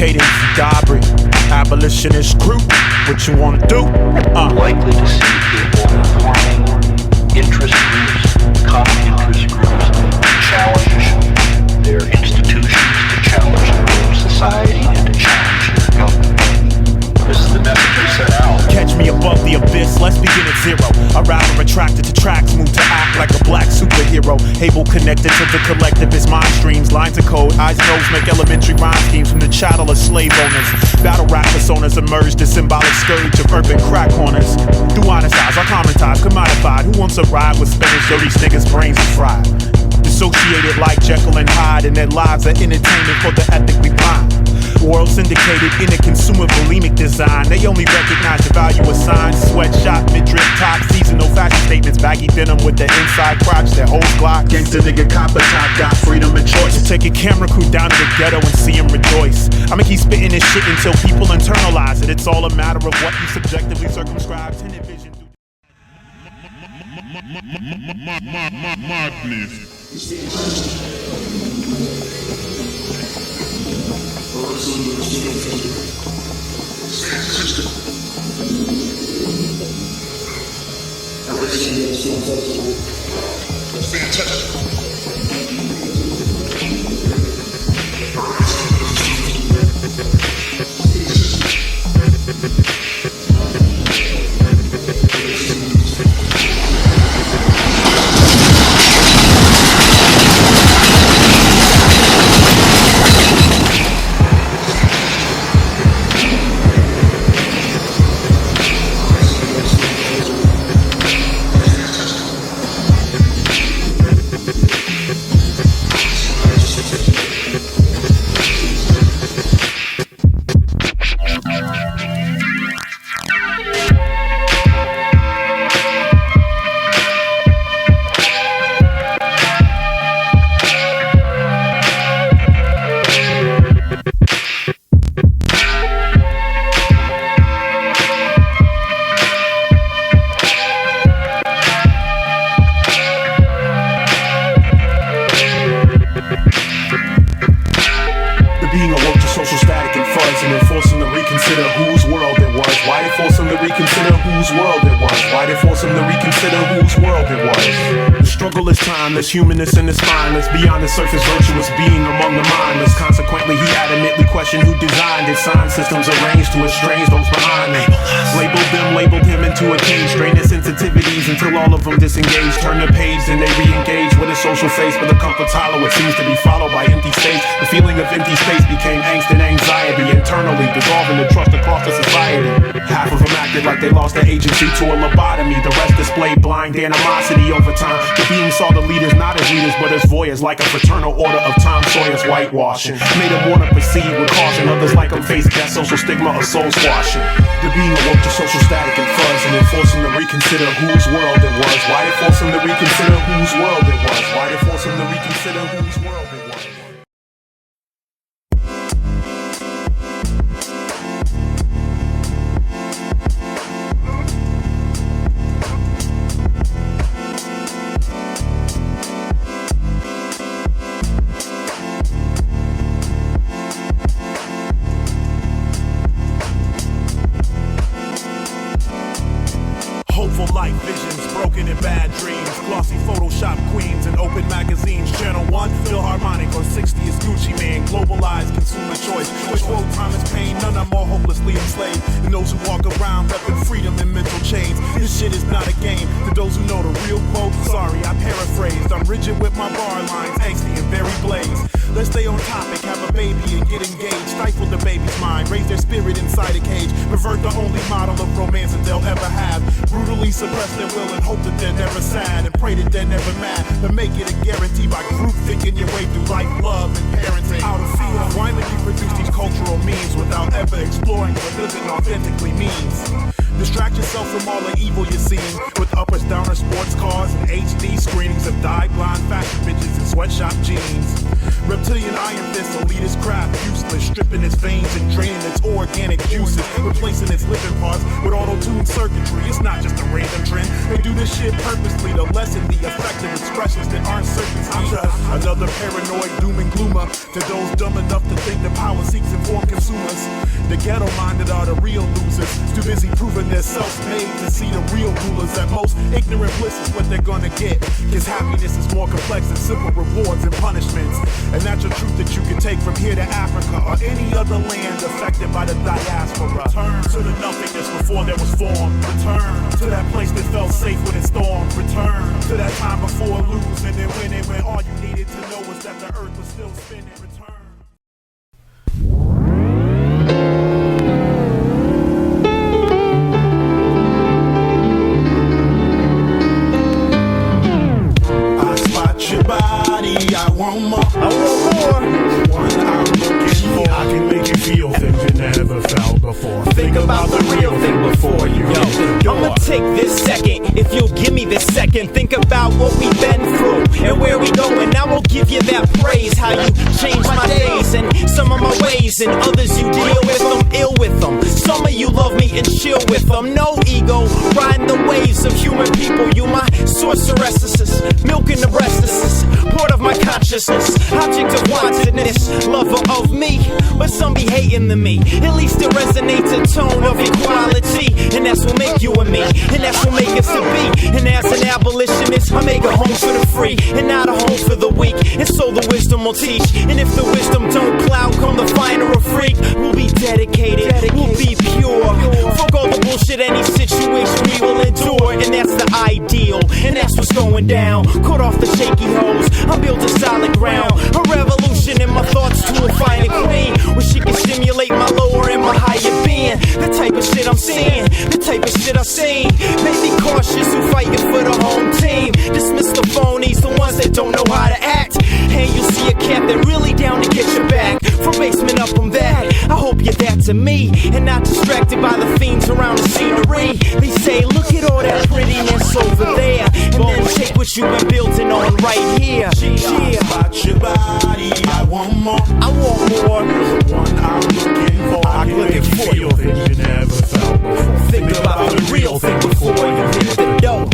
Cadence, Dobry, abolitionist group. What you wanna do? Likely to see people forming interest groups, common interest groups, to challenge their institutions, to challenge their own society, and to challenge their government. This is the message we set out. Catch me above the abyss, let's begin at zero. A rapper attracted to tracks, moved to act like a black superhero. Able connected to the collective, his mind streams. Lines of code, eyes and nose make elementary rhyme schemes from the chattel of slave owners. Battle rap personas emerged, the symbolic scourge of urban crack corners. Through honest eyes, I commentize, commodified. Who wants a ride with Spanish? Yo, these niggas' brains is fried. Dissociated like Jekyll and Hyde, and their lives are entertainment for the ethically blind. World syndicated in a consumer bulimic design. They only recognize the value of signs. Sweatshop, mid-drip top, seasonal fashion statements. Baggy denim with the inside crotch that holds Glock. Gangsta nigga copper top, got freedom and choice. So take a camera crew down to the ghetto and see him rejoice. I'ma keep spitting this shit until people internalize it. It's all a matter of what you subjectively circumscribe to envision. Madness. Humanist and the spineless, beyond the surface virtuous being among the mindless. Consequently, he adamantly questioned who designed it. Sign systems arranged to estrange those behind them. Labeled him into a cage. Drain his sensitivities until all of them disengage. Turn the page, then they re-engage with a social face. But the comfort's hollow, it seems to be followed by empty space. The feeling of empty space became angst and anxiety. Internally, dissolving the trust across the society. Half of them acted like they lost their agency to a lobotomy. The rest displayed blind animosity over time. The beings saw the leaders not as leaders but as voyeurs, like a fraternal order of Tom Sawyer's whitewashing. Made them wanna proceed with caution. Others like them face death, social stigma or soul squashing. The being awoke to social static and fuzz, and then forced him to reconsider whose world it was. Why they force him to reconsider whose world it was? Why they force him to reconsider whose world it was? Hopeful life visions, broken in bad dreams. Glossy Photoshop queens and open magazines. Channel 1, Philharmonic on 60 is Gucci Man. Globalized consumer choice. Which woe time is pain, none are more hopelessly enslaved than those who walk around repping freedom in mental chains. This shit is not a game. To those who know the real quote, sorry, I paraphrased. I'm rigid with my bar lines, angsty and very blaze. Let's stay on topic, have a baby and get engaged. Stifle the baby's mind, raise their spirit inside a cage. Pervert the only model of romance that they'll ever have. Brutally suppress their will and hope that they're never sad. And pray that they're never mad. But make it a guarantee by group thinking your way through life, love, and parenting. Out of fear, why would you produce these cultural memes without ever exploring what living authentically means? Distract yourself from all the evil you're seeing with uppers, downers, sports cars, and HD screenings of dye-blind fashion bitches and sweatshop jeans. Reptilian iron fist, elitist craft, useless, stripping its veins and draining its organic juices, replacing its living parts with auto-tuned circuitry. It's not just a random trend. They do this shit purposely to lessen the effective expressions that aren't surface. I'm Another paranoid doom and gloomer to those dumb enough to think that power seeks informed consumers. The ghetto-minded are the real losers, too busy proving they're self-made to see the real rulers. At most, ignorant bliss is what they're gonna get, cause happiness is more complex than simple rewards and punishments. And that's a truth that you can take from here to Africa or any other land affected by the diaspora. Return to the nothingness before there was form. Return to that place that felt safe when it stormed. Return to that time before losing and winning, when all you needed to know was that the earth was still spinning. Return. I spot your body, I want more. I want more. One I'm looking for. I can make you feel things you never felt before. Think about the real thing before you get to the door. I'ma take this second, if you'll give me this second. Think about what we've been through and where we going. Now I'll give you that praise. How you changed my days and some of my ways, and others you deal with them, ill with them. Some of you love me and chill with them. No ego, riding the waves of human people. You my sorceresses, milking the restlessness, part of my consciousness, object of wantedness, lover of me. But some be hating than me. At least it resonates a tone of equality, and that's what make you and me, and that's what make us to be. And as an abolitionist, I make a home for the free and not a home for the weak. And so the wisdom will teach. And if the wisdom don't cloud, come the finder of freak. We'll be dedicated, we'll be pure. Fuck all the bullshit, any situation we will endure. And that's the ideal, and that's what's going down. Cut off the shaky hoes, I built a solid ground. A revolution in my thoughts to a finer queen, where she can stimulate my lower and my higher being. The type of shit I'm seeing, the type of shit I've seen. Make me cautious who fighting for the home team. Dismiss the phonies, the ones that don't know how to act. And you'll see a cat that really down to get your back. From basement up from that, I hope you're that to me, and not distracted by the fiends around the scenery. They say, look at all that prettiness over there, and then take what you've been building on right here. I spot your body, I want more. I want more. You're the one I'm looking for. I can make you feel things you never felt before. Think about the real thing before you hit the dough.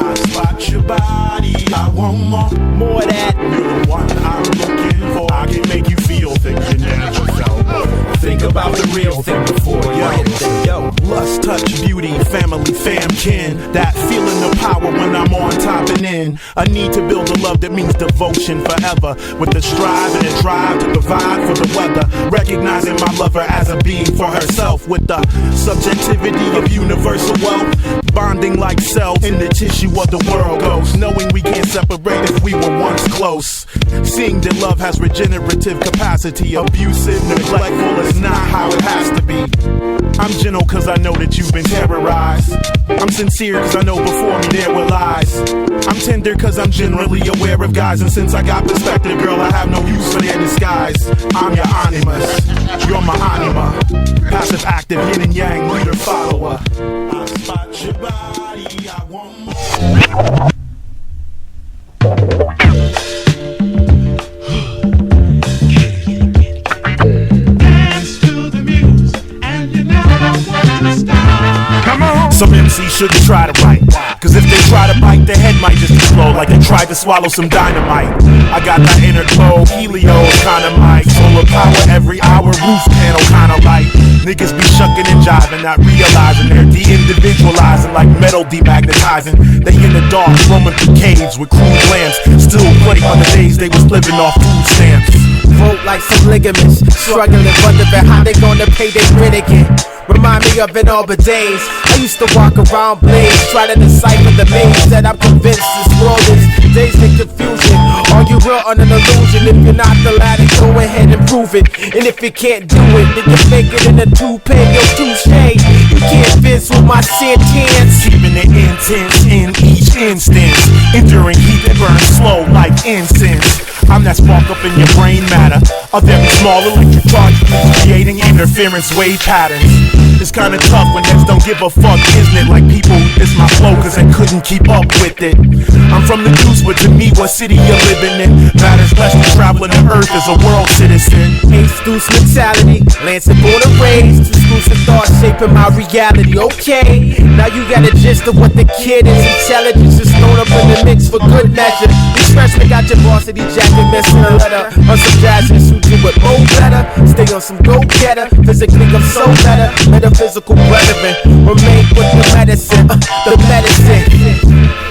I spot your body, I want more. More of that. You're the one I'm looking for. I can make you feel things you never felt before. Think about the real thing before you hit the dough. Lust, touch, beauty, family, fam, kin. That feeling of power when I'm on top and in. I need to build a love that means devotion forever, with the strive and the drive to provide for the weather. Recognizing my lover as a being for herself, with the subjectivity of universal wealth. Bonding like cells in the tissue of the world goes. Knowing we can't separate if we were once close. Seeing that love has regenerative capacity. Abusive, neglectful is not how it has to be. I'm gentle cause I know that you've been terrorized. I'm sincere cause I know before me there were lies. I'm tender cause I'm generally aware of guys. And since I got perspective, girl, I have no use for their disguise. I'm your animus, you're my anima. Passive, active, yin and yang, leader, follower. I spot your body, I want more. Some MCs shouldn't try to write, cause if they try to bite, their head might just explode like they tried to swallow some dynamite. I got that inner glow, Helios kinda mic, solar power every hour, roof panel kinda light. Niggas be shucking and jiving, not realizing they're de-individualizing like metal demagnetizing. They in the dark, roaming through caves with crude lamps, still play on the days they was living off food stamps. Vote like some ligaments, struggling, wondering how they gonna pay their rent again. Remind me of in all the days I used to walk around blazed, try to decipher the maze that I'm convinced this world is dazed and confusion. Are you real on an illusion? If you're not the latter, go ahead and prove it. And if you can't do it, then you fake it in a toupee or touche. You can't fence with my sentence. Keeping it intense in each instance, enduring heat that burns slow like incense. I'm that spark up in your brain matter, a very small electric charge creating interference wave patterns. It's kinda tough when heads don't give a fuck, isn't it? Like people, it's my flow cause they couldn't keep up with it. I'm from the juice, but to me, what city you're living in matters less than traveling the earth as a world citizen. Ace-deuce mentality, Lancing born and raised, exclusive thoughts shaping my reality. Okay, now you got a gist of what the kid is. Intelligence is thrown up in the mix thanks for good measure. These freshmen got your varsity jacket missing a letter. On some jazz and suit you with more better. Stay on some go-getter. Physically I'm so better. Metaphysical brethren remain with the medicine. The medicine.